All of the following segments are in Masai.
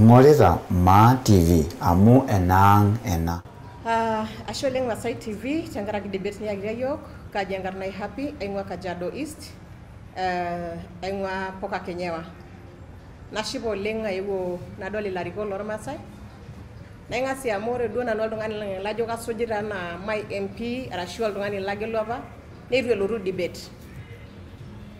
ingorita Ma TV amu enang ena. Ashe oleng Masai TV tenkaraki debate niyakitia yiok kaji enkarna happy aing'ua Kajiado East aing'ua Poka Kenyewa. Nashipa oleng aewuo nadol ilarikok lormaasai. Naing'asi amu ore duo nanu oltung'ani lajo kasujita enaa my MP arashu oltung'ani lagelu apa neitu elotu debate.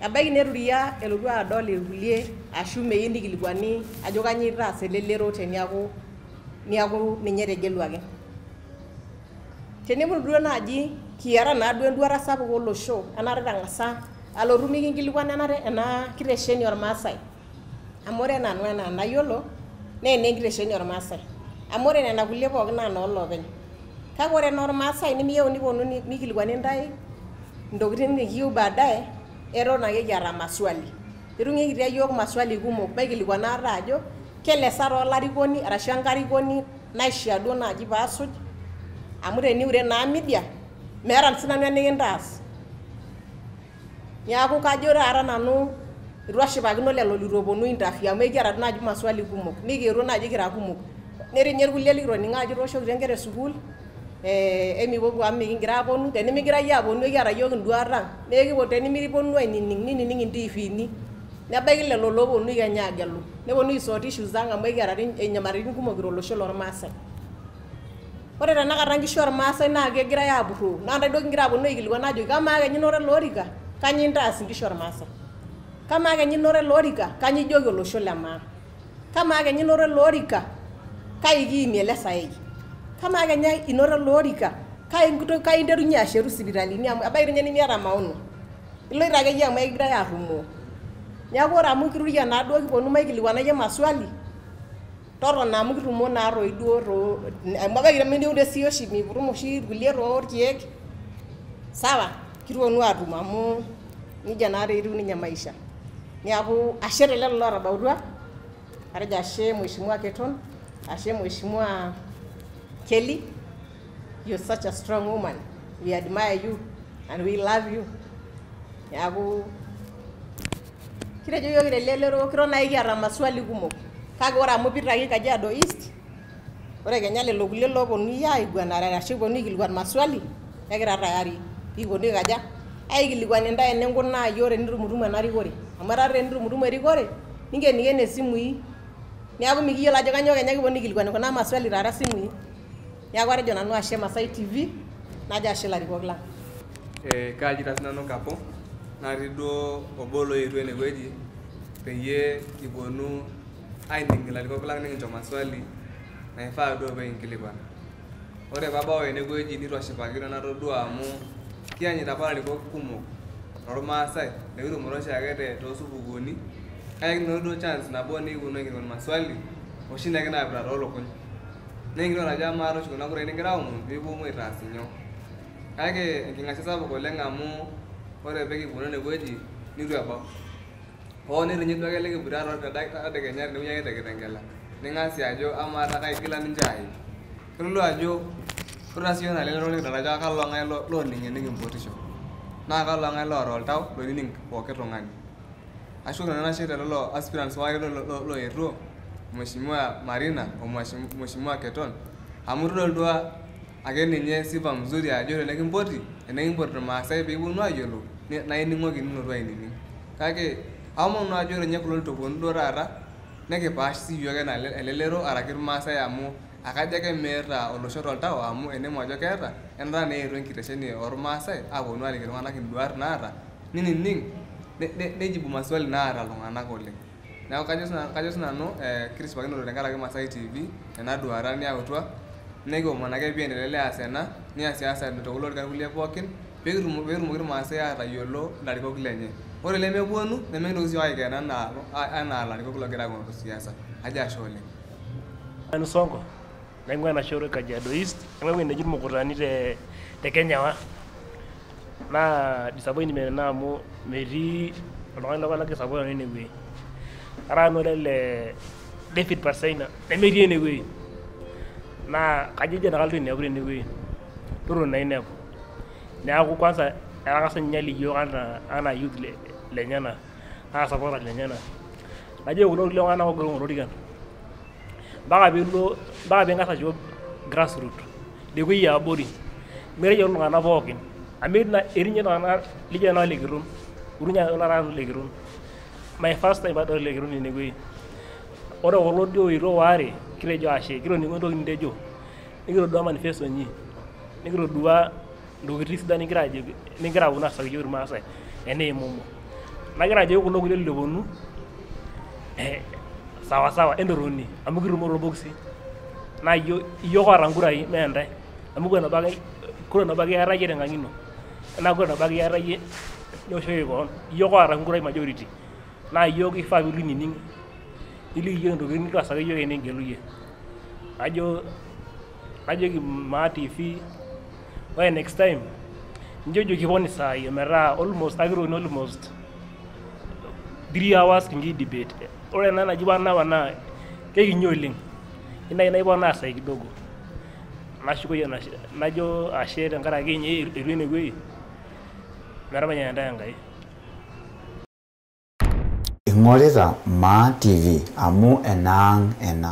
Ebaiki neturia elotu adol irkulie ashu meyieu nikilikuani ajo kanyioo itaas elelero teniaku ninye etegeluaki. Tenemutu duo naaji kiara naa duo enduata sapuk olosho enare tang'asa alotu mikinkilikuan ena kitesheni ormaasai. Amu ore nanu enaa enayiolo naa enenkitesheni ormaasai. Amu ore nena kulie pookin naa noolopeny. Kake ore enormaasai nimiyieu niponu mikilikuani ntae ntokitin nikiyieu baadaye eton ake kiata maswali. Etung'uikitia yiok maswali kumok maikilikuana ate ajo kelesa toolarikoni arashu enkarikoni naishaa duo naaji paasuj. Amu teniure naa media meeta sinanu enikintaas. Niaku kajo taata nanu itu ashipakino lelo litu eponu interview amu ekiata naaji maswali kumok nikiero naaji kira kumok. Netii ninye irkulie likitoning'o ajo itooshokitia nkera esukuul emipopuo amu mikingira aponu tenimigira yie aponu ekiata yiok induat ang' neekipuo tenimiponu nining intiifini nebaiki lelo looponu kenya agelu neponu aisort issues ang' amu ekiata inyamalitin kumok tolosho lormaasai. Ore tenakata nkishu ormaasai naa kegirai aapurroo naa ntae duo kigira aponu aikilikuan ajo kamaa kenyi inoto ele orika kanyioo intaas nkishu ormaasai. Kamaa kenyi inoto ele orika kanyioo ijoki olosho le maa. Kamaa kenyi inoto ele orika kai kiimie ele saai. Kamaa kenya inoto ele orika kai interunye ashetu sipitalini amu ebaiki ninye nimiata maono. Iloito ake yie amu ekigirai arrumoo. Neeku ore amu kiruria naa duo kiponu maikilikuana yie maswali totona amu kitumo naa toi duo amu ebaiki nemeniure sii oshi mipurum oshi irkulie toorkiek. Sawa kiponu aatum amu nijia naa toi etiu ninye maisha. Neeku ashe telelo lootabautua atejo ashe Mheshimiwa Keton, ashe Mheshimiwa Kelly, you're such a strong woman. We admire you and we love you. Neeku kitejo yiok telelero kiton naai kiata maswali kumok. Kake ore amu pitaki Kajiado East, ore kenya lelo kulie looponu aiguanare arashu eponu aikilikuan maswali, ekira tayari piiponu aikaja aikilikuan ntae eninkunaa yiok tenitumutumu ena rikore. Amu etaa tenitumutumu erikore ninkeniken isimui. Neeku mikiyiolo ajo kanyioo kenya kiponu aikilikuan kuna maswali taata simui. Neeku atejo nanu ashe Masai TV najo ashe ilarikok lang'. Kaji taa sinanu Kapo natii duo obo loetuo enewueji peyie kiponu aining' ilarikok lang' nikincho maswali naifaa duo pekinkilikuan. Ore paabau enewueji nitu ashipakino natodua amu kianyita apa ilarikok kumok lormaasai lekitumoto oshiake toosupukuuni kake kinoto duo chance nabo nikiponu aikilikuan maswali oshi nekinapita toolukuny. Neking'uraa ajo amaa oshi kuna kurai nigira aomon piipumu aitaas inyoo. Kake enking'asia sapuk oleng' amu ore pekiponu enewueji nitu ebau. Hoo netii ninye duake likiputa tadekenya tenewueji ake tekitengela. Ning'asie ajo amaa taa kaigila ninche aim. Kitodolu ajo ore taa siyiok naa lelero nikidol ajo kalo ng'ae loning' enekimpotisho. Naa kalo ng'ae loota oltau loinining' pooki tung'ani. Ashu nanu enashe telelo aspirants waare loetuo Mheshimiwa Marina o Mheshimiwa Keton amu itodolutua ake ninye sifa mzuri ajo tenekimpoti irmaasai peeponu ayiolou naa ining'oki ninotu ainining'. Kake aomonu ajo ore ninye kulo litu eponu duo taata nekipaash siyiok enaa elelero araki irmaasai amu akajo ake meeta olosho toltau amu enemu ajo keeta enaata naa eetuo enkitesheni ormaasai aponu aliki iltung'anak induat naata ninining' nejibu maswali naata iltung'anak oleng'. Neeku kajo sinanu kitishipakinote tenkaraki Masai TV ena duata niyautua nekiomon ake piendelea aas ena niasias tekulo orikon kulie pookin peetumoki irmaasai atayiolo ilarikok lenye. Ore lemeponu nemekintoki siyiok aikena enaa ilarikok logira aing'oru siasa. Ajo ashe oleng'. Nanu Sonko naing'ua ena shoto Kajiado East naing'ua ewueji neji Irmukutani te Kenyawa. Naa disappointment ena amu metii oltung'ani lapa lagira support nanu enewueji. Ara nanu ele David Parsaina nemetii enewueji. Naa kajo ejo enakalotu ainepu tenewueji. Turu naa inepu. Neeku kwanza etakasa ninye iyiok anaa youth lenyena supporters lenyena. Najo kulo kulie tung'anak ogira aing'oru orika mpaka piing'as aisho grassroot lewuei eabori meteyiolo iltung'anak pookin amu etii ninye iltung'anak lijo tenakata lekirun lekirun my first time adol lekirun inewuei ore kulo dio oetuo waare kitejo ashe kitoning'o entoki nitejo nikitodua manifesto inyi nikitodua ntokitin sidan nigira aponu aasaki yiok irmaasai eneimumu nagira ajoki kulo kulie leponu sawa entoroni amu kitumo torbokisi naa iyiok oota nkurai mee ntae amu kura nabo ake eeta yie tenkang' ino enaa kura nabo ake eeta yie niwoshoki koon iyiok oota nkurai majority naa iyiok ifaa piitu inining' niliki yiok ntokitin nitu asaki yiok enekigelu yie najoki Maa TV ore next time njojo kiponi saai metaa almost 3 hours kingi debate ore ena naji wanawa naa kekinyi oleng naiponaa saai kidogo nashukoyie najo ashe tenkaraki inye etu enewuei metabaikia ntae Enkai. Ing'orita Maa TV amu enaang' ena.